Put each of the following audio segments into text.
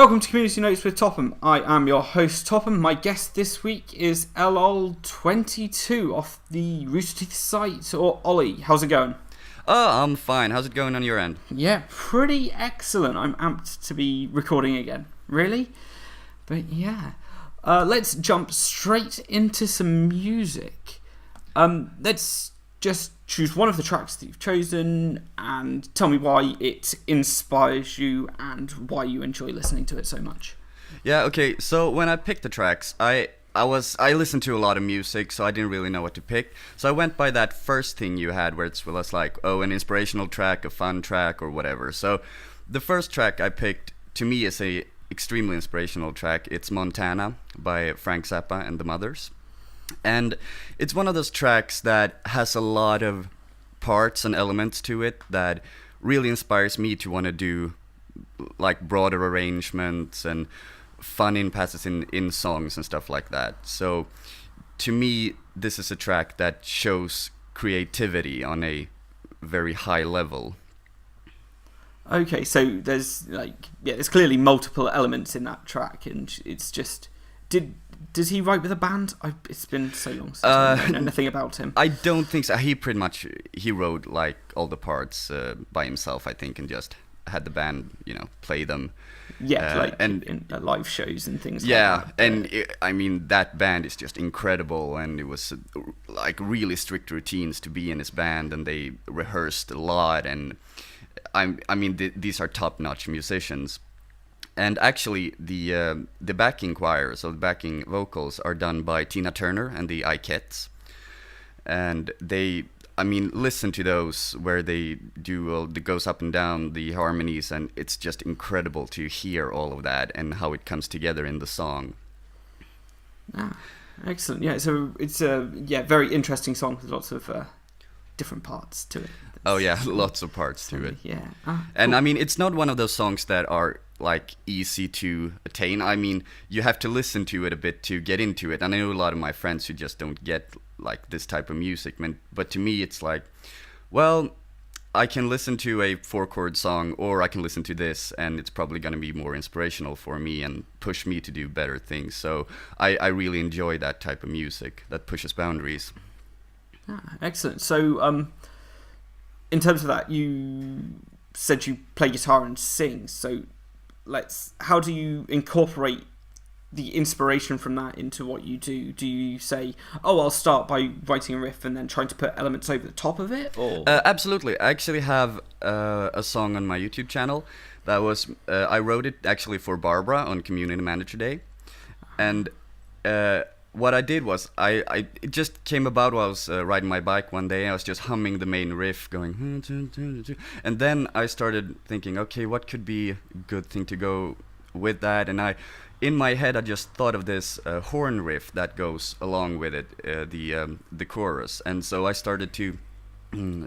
Welcome to Community Notes with Topham. I am your host, Topham. My guest this week is Elol22 off the Rooster Teeth site, or Ollie. How's it going? Oh, I'm fine. How's it going on your end? Yeah, pretty excellent. I'm amped to be recording again. Really? But yeah. Let's jump straight into some music. Let's just choose one of the tracks that you've chosen and tell me why it inspires you and why you enjoy listening to it so much. Yeah, okay. So when I picked the tracks, I listened to a lot of music, so I didn't really know what to pick. So I went by that first thing you had, where it was like, oh, an inspirational track, a fun track, or whatever. So the first track I picked, to me, is a extremely inspirational track. It's Montana by Frank Zappa and the Mothers. And it's one of those tracks that has a lot of parts and elements to it that really inspires me to want to do like broader arrangements and fun in passes in songs and stuff like that. So to me, this is a track that shows creativity on a very high level. Okay, so there's there's clearly multiple elements in that track, and it's just does he write with a band? It's been so long since I know anything about him. I don't think so. He wrote like all the parts by himself, I think, and just had the band, play them. Yeah, in live shows and things. Yeah, like that. And that band is just incredible, and it was like really strict routines to be in his band, and they rehearsed a lot, and these are top-notch musicians. And actually, the backing choir, so the backing vocals, are done by Tina Turner and the Ikettes. And listen to those where they do the goes up and down, the harmonies, and it's just incredible to hear all of that and how it comes together in the song. Ah, excellent. Yeah, so it's a very interesting song with lots of different parts to it. Oh yeah, lots of parts to it. Yeah. And it's not one of those songs that are like easy to attain. You have to listen to it a bit to get into it. And I know a lot of my friends who just don't get like this type of music. But to me, it's like, well, I can listen to a 4-chord song, or I can listen to this, and it's probably going to be more inspirational for me and push me to do better things. So I really enjoy that type of music that pushes boundaries. Excellent. So in terms of that, you said you play guitar and sing. So how do you incorporate the inspiration from that into what you do? Do you say, oh, I'll start by writing a riff and then trying to put elements over the top of it? Or absolutely. I actually have a song on my YouTube channel that was I wrote it actually for Barbara on Community Manager Day. And what I did was it just came about while I was riding my bike one day. I was just humming the main riff, going, and then I started thinking, okay, what could be a good thing to go with that? And in my head, I just thought of this horn riff that goes along with it, the chorus. And so I started to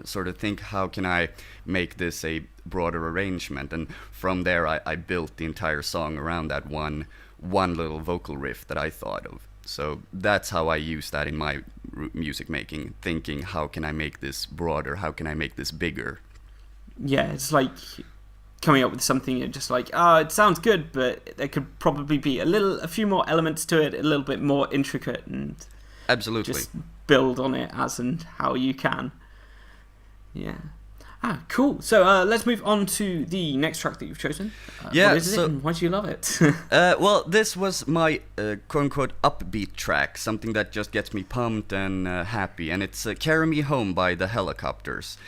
sort of think, how can I make this a broader arrangement? And from there, I built the entire song around that one little vocal riff that I thought of. So that's how I use that in my music making, thinking, how can I make this broader? How can I make this bigger? Yeah, it's like coming up with something and just like, it sounds good, but there could probably be a few more elements to it, a little bit more intricate, and absolutely just build on it as and how you can. Yeah. Cool. So let's move on to the next track that you've chosen. What is it and why do you love it? Well, this was my quote-unquote upbeat track, something that just gets me pumped and happy, and it's Carry Me Home by the Helicopters.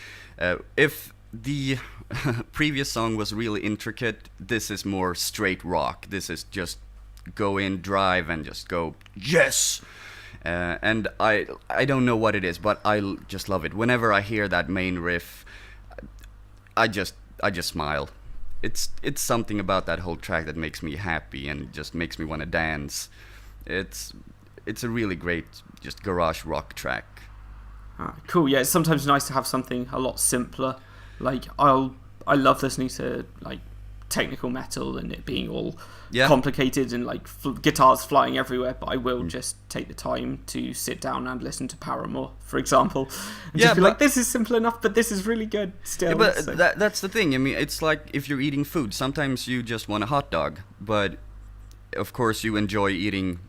If the previous song was really intricate, this is more straight rock. This is just go in, drive, and just go, yes! And I don't know what it is, but I just love it. Whenever I hear that main riff, I just smile. It's something about that whole track that makes me happy and just makes me want to dance. It's a really great just garage rock track. Cool. Yeah, it's sometimes nice to have something a lot simpler. Like I love listening to like technical metal and it being all Yeah. complicated and like guitars flying everywhere, but I will just take the time to sit down and listen to Paramore, for example, and just be like, this is simple enough, but this is really good still. Yeah, but so. that's the thing. I mean, it's like if you're eating food, sometimes you just want a hot dog, but of course you enjoy eating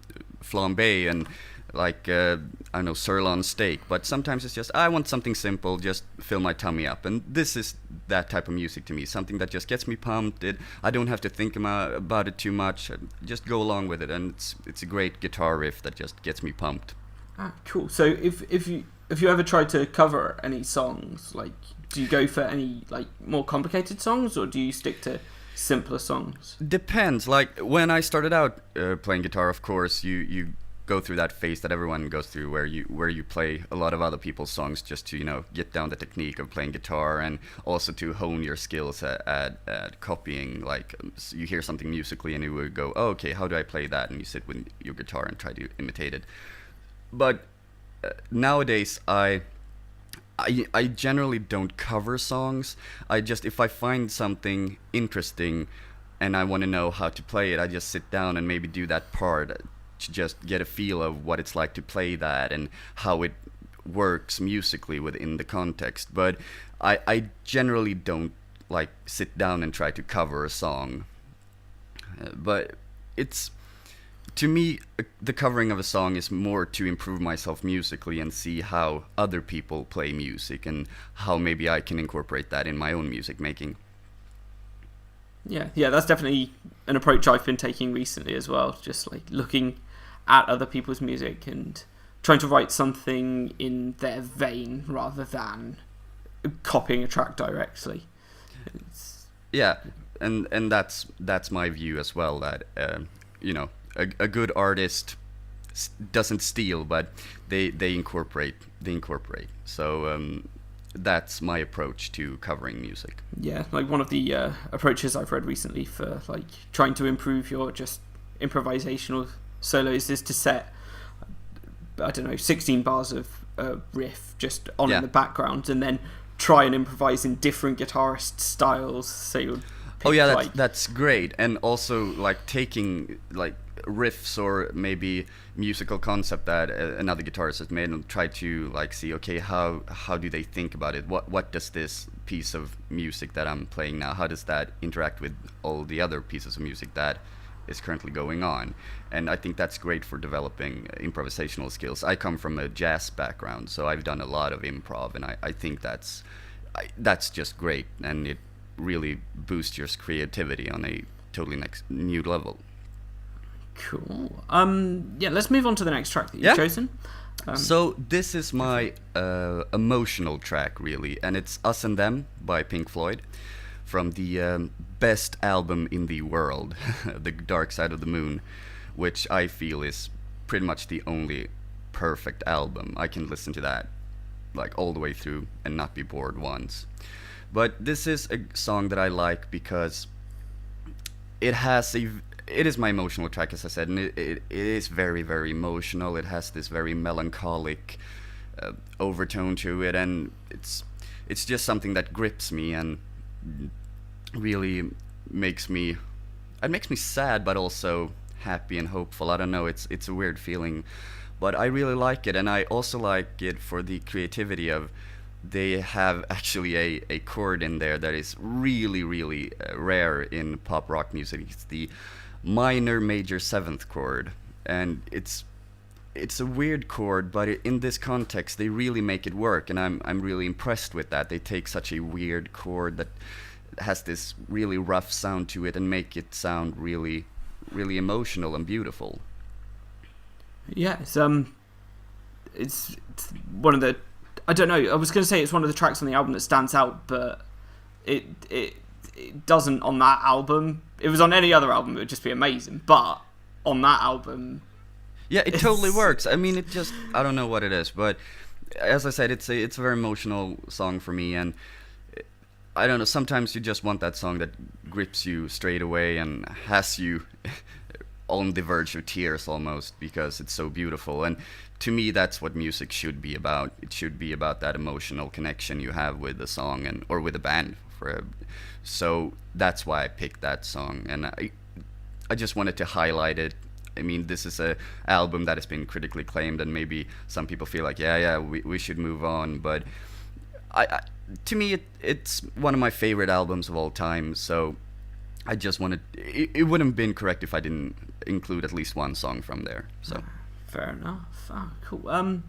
flambe and like I don't know, sirloin steak, but sometimes it's just I want something simple, just fill my tummy up, and this is that type of music to me, something that just gets me pumped. I don't have to think about it too much, just go along with it, and it's a great guitar riff that just gets me pumped. Cool. So if you ever tried to cover any songs, like do you go for any like more complicated songs, or do you stick to simpler songs? Depends. Like when I started out playing guitar, of course you go through that phase that everyone goes through where you play a lot of other people's songs just to get down the technique of playing guitar, and also to hone your skills at copying. Like you hear something musically and you would go, oh, okay, how do I play that, and you sit with your guitar and try to imitate it. But nowadays I generally don't cover songs. If I find something interesting and I want to know how to play it, I just sit down and maybe do that part to just get a feel of what it's like to play that and how it works musically within the context. But I generally don't like sit down and try to cover a song. But it's, to me, the covering of a song is more to improve myself musically and see how other people play music and how maybe I can incorporate that in my own music making. Yeah, that's definitely an approach I've been taking recently as well. Just like looking at other people's music and trying to write something in their vein rather than copying a track directly. Yeah, and that's my view as well. That a good artist doesn't steal, but they incorporate. So that's my approach to covering music. Yeah, like one of the approaches I've read recently for like trying to improve your just improvisational solos is to set, I don't know, 16 bars of riff just on in the background, and then try and improvise in different guitarist styles. So you'll pick, that's great. And also like taking like riffs or maybe musical concept that another guitarist has made and try to like see, okay, how do they think about it? What does this piece of music that I'm playing now, how does that interact with all the other pieces of music that is currently going on? And I think that's great for developing improvisational skills. I come from a jazz background, so I've done a lot of improv, and I think that's just great, and it really boosts your creativity on a totally new level. Cool. Let's move on to the next track that you've chosen. So this is my emotional track, really, and it's Us and Them by Pink Floyd, from the best album in the world, The Dark Side of the Moon, which I feel is pretty much the only perfect album. I can listen to that like all the way through and not be bored once. But this is a song that I like because it is my emotional track, as I said, and it is very, very emotional. It has this very melancholic overtone to it, and it's just something that grips me and really makes me sad, but also happy and hopeful. I don't know, it's a weird feeling, but I really like it. And I also like it for the creativity of, they have actually a chord in there that is really, really rare in pop rock music. It's the minor major seventh chord, and it's a weird chord, but in this context they really make it work, and I'm really impressed with that. They take such a weird chord that has this really rough sound to it and make it sound really, really emotional and beautiful. Yeah, it's one of the, I don't know, I was going to say it's one of the tracks on the album that stands out, but it doesn't on that album. If it was on any other album, it would just be amazing, but on that album, yeah, it totally works. I mean, it just, I don't know what it is, but as I said, it's a very emotional song for me, and I don't know, sometimes you just want that song that grips you straight away and has you on the verge of tears almost, because it's so beautiful. And to me, that's what music should be about. It should be about that emotional connection you have with the song or with the band, So that's why I picked that song, and I just wanted to highlight it. I mean, this is a album that has been critically acclaimed, and maybe some people feel like, we should move on. But to me, it's one of my favorite albums of all time. So I just wanted. It wouldn't have been correct if I didn't include at least one song from there. So fair enough. Cool.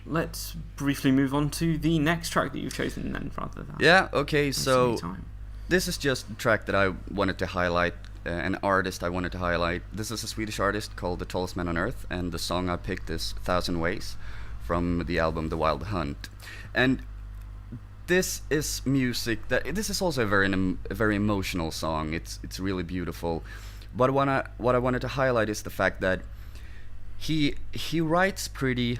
Let's briefly move on to the next track that you've chosen then, rather than okay. So this is just a track that I wanted to highlight. An artist I wanted to highlight. This is a Swedish artist called The Tallest Man on Earth, and the song I picked is 1,000 Ways from the album The Wild Hunt. And this is music this is also a very emotional song. It's really beautiful. But what I wanted to highlight is the fact that he writes pretty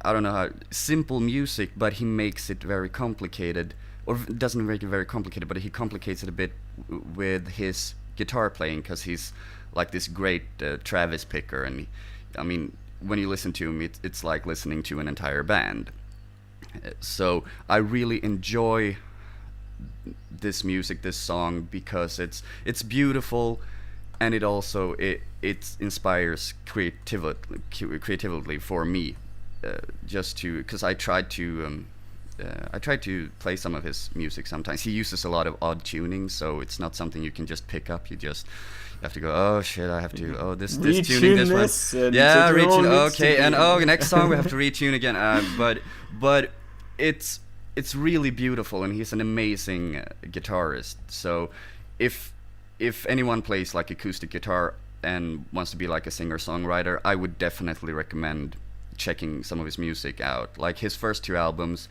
I don't know how simple music, but he makes it very complicated, or doesn't make it very complicated, but he complicates it a bit with his guitar playing, because he's like this great Travis picker, and I mean, when you listen to him, it's like listening to an entire band. So I really enjoy this music, this song, because it's beautiful, and it also it inspires creatively for me. Because I tried to play some of his music sometimes. He uses a lot of odd tuning, so it's not something you can just pick up. You have to go, oh shit, I have to, this tuning, this one. Yeah, retune, okay, and next song we have to retune again. But it's really beautiful, and he's an amazing guitarist. So if anyone plays like acoustic guitar and wants to be like a singer-songwriter, I would definitely recommend checking some of his music out. Like his first two albums,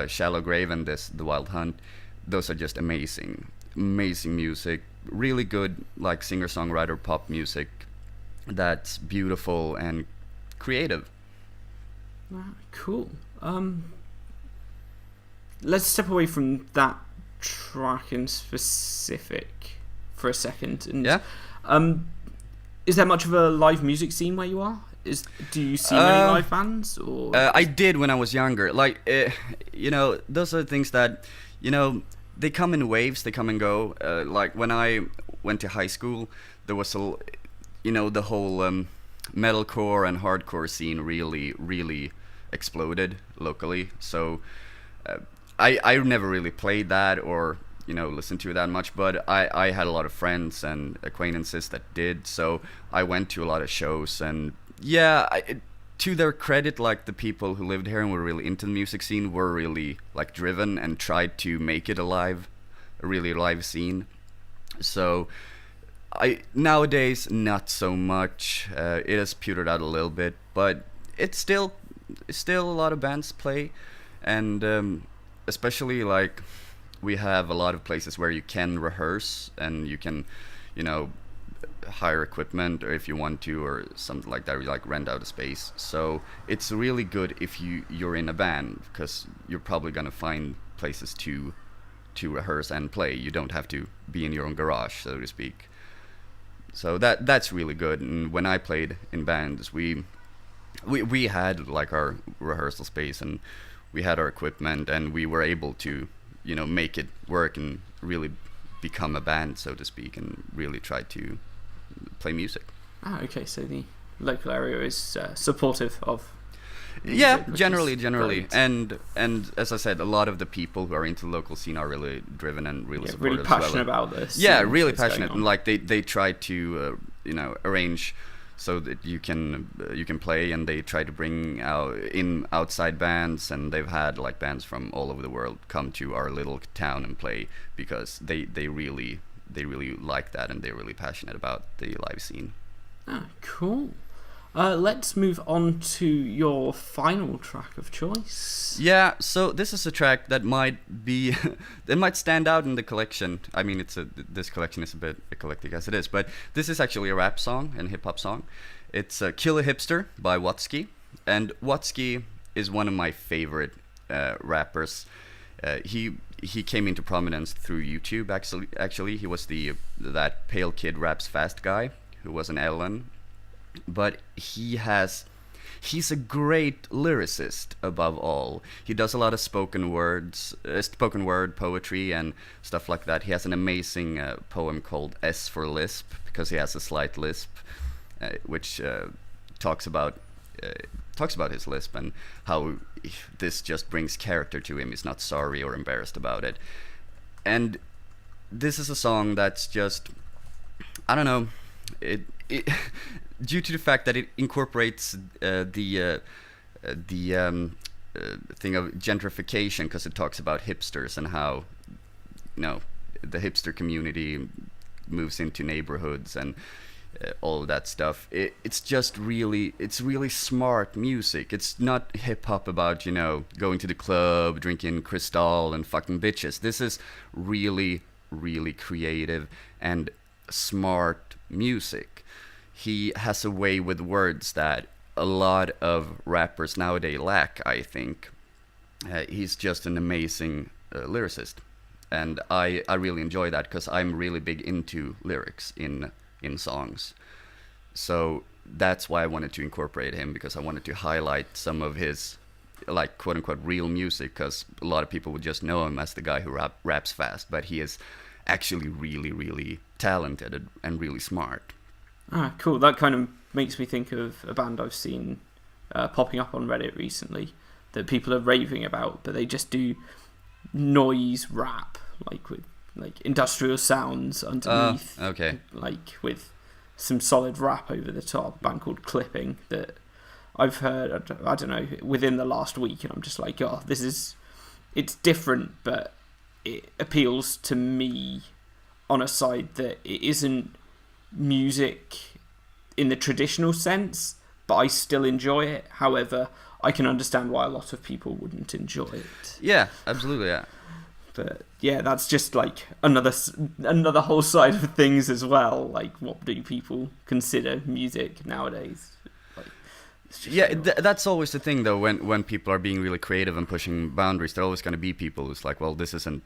Shallow Grave and The Wild Hunt, those are just amazing music. Really good, like singer-songwriter pop music that's beautiful and creative. Cool. Let's step away from that track in specific for a second. And, is there much of a live music scene where you are? Do you see many live bands? Or I did when I was younger. Like, those are things that, they come in waves, they come and go. Like when I went to high school, there was the whole metalcore and hardcore scene really exploded locally. So I never really played that or listened to it that much, but I had a lot of friends and acquaintances that did. So I went to a lot of shows, and to their credit, like the people who lived here and were really into the music scene were really like driven and tried to make it a really live scene. So nowadays not so much. It has petered out a little bit, but it's still a lot of bands play, and especially like we have a lot of places where you can rehearse and you can hire equipment, or if you want to, or something like that, you like rent out a space. So it's really good if you're in a band, because you're probably gonna find places to rehearse and play. You don't have to be in your own garage, so to speak. So that's really good. And when I played in bands, we had like our rehearsal space, and we had our equipment, and we were able to make it work and really become a band, so to speak, and really try to play music. Okay, so the local area is supportive of music, generally, and as I said, a lot of the people who are into the local scene are really driven and really supportive, really passionate about this. Really passionate, and like they try to arrange so that you can play, and they try to bring outside bands, and they've had like bands from all over the world come to our little town and play, because they really like that, and they're really passionate about the live scene. Cool. Let's move on to your final track of choice. Yeah, so this is a track that might be that might stand out in the collection. I mean, this collection is a bit eclectic as it is, but this is actually a rap song and hip hop song. It's Kill a Hipster by Watsky, and Watsky is one of my favorite rappers. He came into prominence through YouTube. Actually, he was that pale kid raps fast guy who was an Ellen, but he has he's a great lyricist above all. He does a lot of spoken word poetry and stuff like that. He has an amazing poem called S for Lisp, because he has a slight lisp, which talks about his lisp and how this just brings character to him. He's not sorry or embarrassed about it. And this is a song that's just, I don't know, it due to the fact that it incorporates the thing of gentrification, because it talks about hipsters and how, you know, the hipster community moves into neighborhoods and all of that stuff. It's just really smart music. It's not hip hop about, you know, going to the club, drinking Cristal and fucking bitches. This is really creative and smart music. He has a way with words that a lot of rappers nowadays lack, I think. He's just an amazing lyricist, and I really enjoy that, because I'm really big into lyrics in songs. So that's why I wanted to incorporate him, because I wanted to highlight some of his, like, quote unquote real music, because a lot of people would just know him as the guy who raps fast, but he is actually really talented and really smart. Ah, cool. That kind of makes me think of a band I've seen popping up on Reddit recently that people are raving about, but they just do noise rap, like with like industrial sounds underneath, okay, like with some solid rap over the top. A band called Clipping that I've heard, I don't know, within the last week, and I'm just like, oh, it's different, but it appeals to me on a side that it isn't music in the traditional sense, but I still enjoy it. However, I can understand why a lot of people wouldn't enjoy it. Yeah, absolutely, yeah. But yeah, that's just like another whole side of things as well. Like, what do people consider music nowadays? Like, yeah, that's always the thing, though. When people are being really creative and pushing boundaries, there are always going to be people who's like, well, this isn't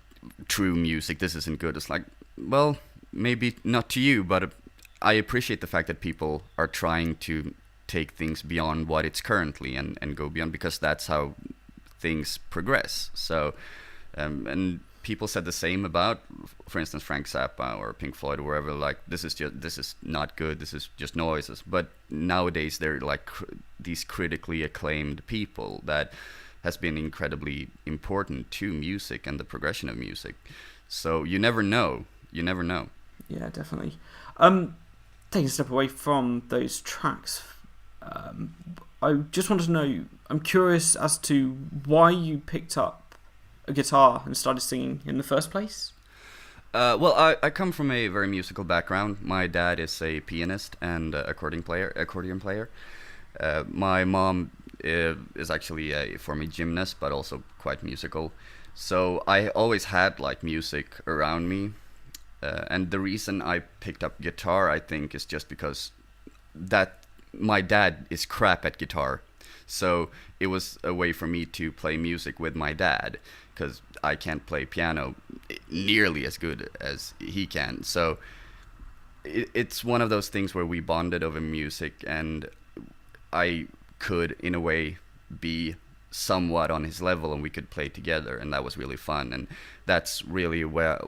true music, this isn't good. It's like, well, maybe not to you, but I appreciate the fact that people are trying to take things beyond what it's currently and go beyond, because that's how things progress. So, and people said the same about, for instance, Frank Zappa or Pink Floyd or wherever. Like, this is not good. This is just noises. But nowadays they're like these critically acclaimed people that has been incredibly important to music and the progression of music. So you never know. Yeah, definitely. Taking a step away from those tracks, I just wanted to know, I'm curious as to why you picked up a guitar and started singing in the first place. Well, I come from a very musical background. My dad is a pianist and accordion player. My mom is actually a former gymnast, but also quite musical. So I always had like music around me. And the reason I picked up guitar, I think, is just because that my dad is crap at guitar. So it was a way for me to play music with my dad, because I can't play piano nearly as good as he can. So it's one of those things where we bonded over music, and I could, in a way, be somewhat on his level, and we could play together, and that was really fun. And that's really where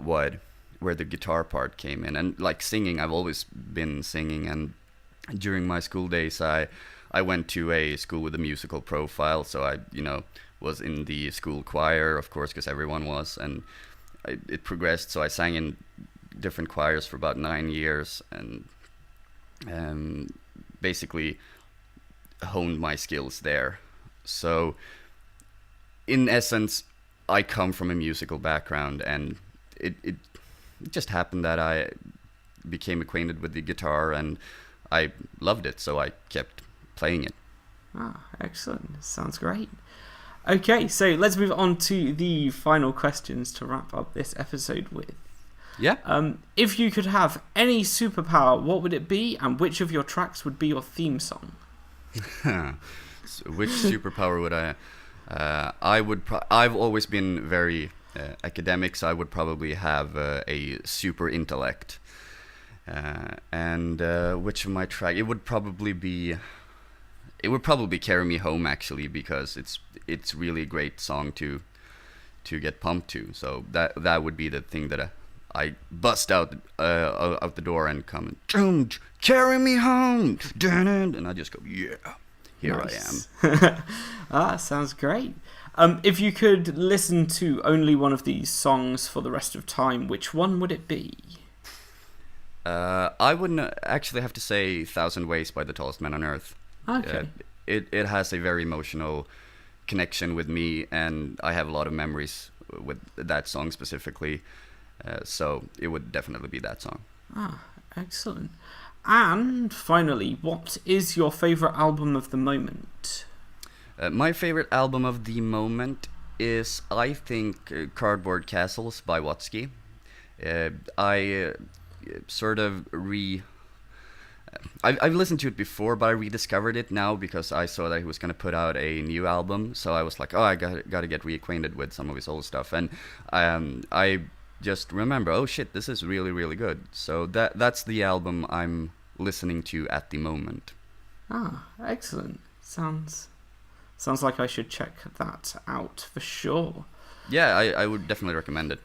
the guitar part came in. And like singing, I've always been singing, and during my school days I went to a school with a musical profile, so I was in the school choir, of course, because everyone was, and it progressed. So I sang in different choirs for about 9 years, and basically honed my skills there. So in essence, I come from a musical background, and it just happened that I became acquainted with the guitar, and I loved it, so I kept playing it. Ah, excellent. Sounds great. Okay, so let's move on to the final questions to wrap up this episode with. Yeah. If you could have any superpower, what would it be, and which of your tracks would be your theme song? So which superpower would I? I've always been very academic, so I would probably have a super intellect. And which of my track? It it would probably Carry Me Home, actually, because it's really a great song to get pumped to. So that would be the thing that I bust out the door and come and carry me home, and I just go, yeah, here Nice. I am. Sounds great. If you could listen to only one of these songs for the rest of time, which one would it be? I wouldn't actually have to say "1,000 Ways" by the Tallest Man on Earth. Okay. It has a very emotional connection with me, and I have a lot of memories with that song specifically. So it would definitely be that song. Excellent. And finally, what is your favourite album of the moment? My favorite album of the moment is, I think, Cardboard Castles by Watsky. I sort of I've listened to it before, but I rediscovered it now because I saw that he was going to put out a new album. So I was like, oh, I got to get reacquainted with some of his old stuff. And I just remember, oh shit, this is really, really good. So that's the album I'm listening to at the moment. Excellent. Sounds like I should check that out for sure. Yeah, I would definitely recommend it.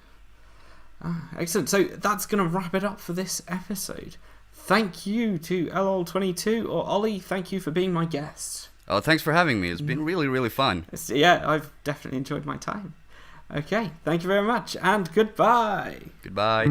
Excellent. So that's going to wrap it up for this episode. Thank you to Elol22, or Ollie, thank you for being my guest. Oh, thanks for having me. It's been really, really fun. Yeah, I've definitely enjoyed my time. Okay, thank you very much, and goodbye. Goodbye.